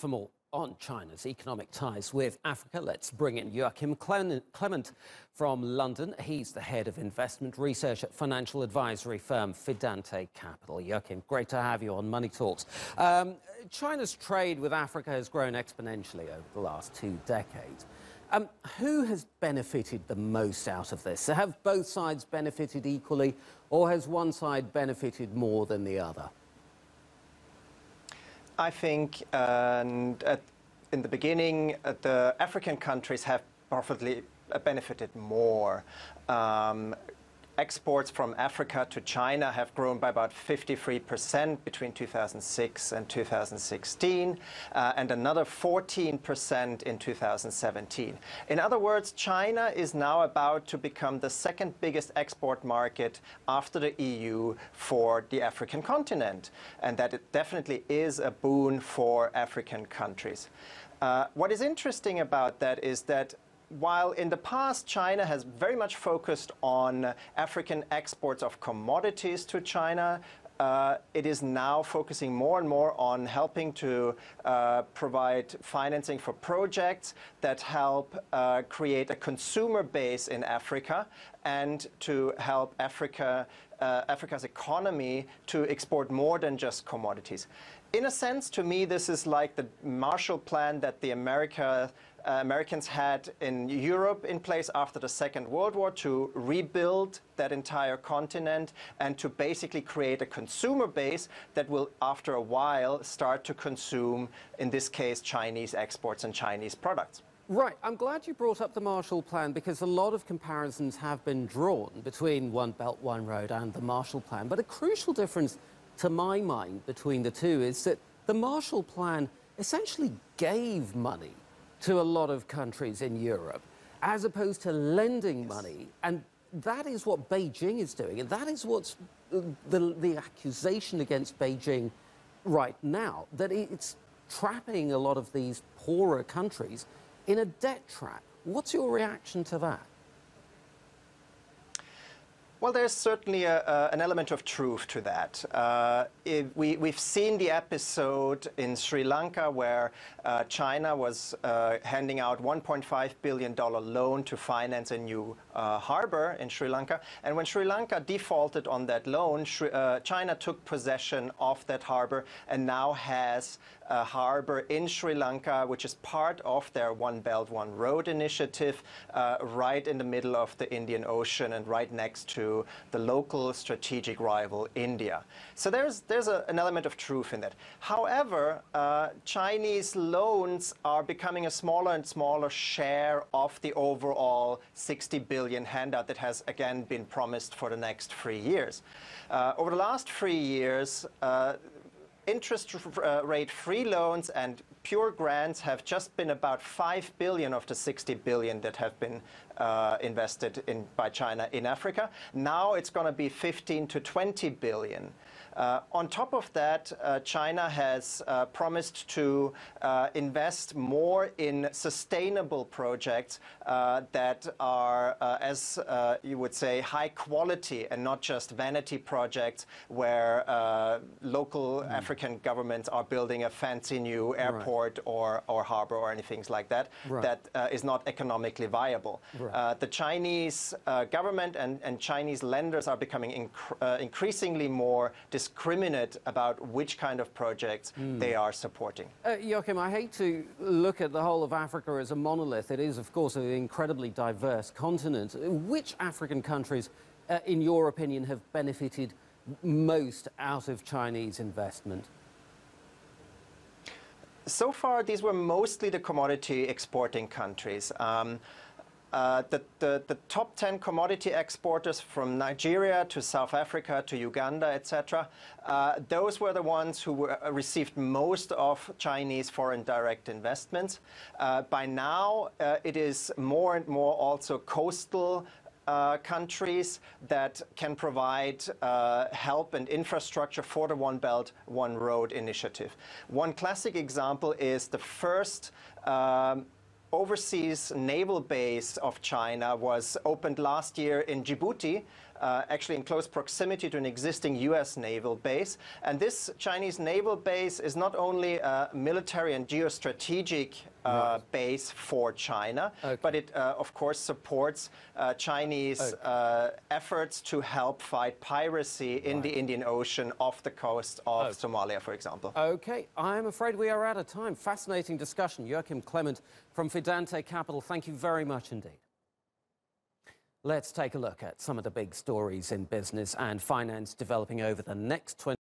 For more on China's economic ties with Africa, let's bring in Joachim Klement from London. He's the head of investment research at financial advisory firm Fidante Capital. Joachim, great to have you on Money Talks. China's trade with Africa has grown exponentially over the last 2 decades. Who has benefited the most out of this? Have both sides benefited equally, or has one side benefited more than the other? I think in the beginning, the African countries have probably benefited more. Exports from Africa to China have grown by about 53% between 2006 and 2016, and another 14% in 2017. In other words, China is now about to become the second biggest export market after the EU for the African continent, and that it definitely is a boon for African countries. What is interesting about that is that while in the past China has very much focused on African exports of commodities to China, it is now focusing more and more on helping to provide financing for projects that help create a consumer base in Africa and to help Africa's economy to export more than just commodities. In a sense, to me, this is like the Marshall Plan that the Americans had in Europe in place after the Second World War to rebuild that entire continent and to basically create a consumer base that will, after a while, start to consume, in this case, Chinese exports and Chinese products. Right. I'm glad you brought up the Marshall Plan because a lot of comparisons have been drawn between One Belt, One Road and the Marshall Plan. But a crucial difference, to my mind, between the two is that the Marshall Plan essentially gave money to a lot of countries in Europe, as opposed to lending money. And that is what Beijing is doing. And that is what's the accusation against Beijing right now, that it's trapping a lot of these poorer countries in a debt trap. What's your reaction to that? Well, there's certainly an element of truth to that. We've seen the episode in Sri Lanka where China was handing out $1.5 billion loan to finance a new harbor in Sri Lanka. And when Sri Lanka defaulted on that loan, China took possession of that harbor and now has a harbor in Sri Lanka, which is part of their One Belt, One Road initiative, right in the middle of the Indian Ocean and right next to the local strategic rival, India. So there's an element of truth in that. However, Chinese loans are becoming a smaller and smaller share of the overall 60 billion handout that has, again, been promised for the next 3 years. Over the last 3 years, interest rate free loans and pure grants have just been about 5 billion of the 60 billion that have been invested in by China in Africa. Now it's going to be 15 to 20 billion. On top of that, China has promised to invest more in sustainable projects that are, as you would say, high quality and not just vanity projects where local African governments are building a fancy new airport or harbor or anything like that, that is not economically viable. The Chinese government and Chinese lenders are becoming increasingly more discriminate about which kind of projects they are supporting. Joachim, I hate to look at the whole of Africa as a monolith. It is, of course, an incredibly diverse continent. Which African countries, in your opinion, have benefited most out of Chinese investment? So far, these were mostly the commodity exporting countries. The top 10 commodity exporters from Nigeria to South Africa to Uganda, etc., those were the ones who received most of Chinese foreign direct investments. By now, it is more and more also coastal countries that can provide help and infrastructure for the One Belt, One Road initiative. One classic example is the first overseas naval base of China was opened last year in Djibouti, actually in close proximity to an existing US naval base. And this Chinese naval base is not only a military and geostrategic base for China, but it, of course, supports Chinese efforts to help fight piracy in the Indian Ocean off the coast of Somalia, for example. Okay, I'm afraid we are out of time. Fascinating discussion. Joachim Klement from Fidante Capital, thank you very much indeed. Let's take a look at some of the big stories in business and finance developing over the next 20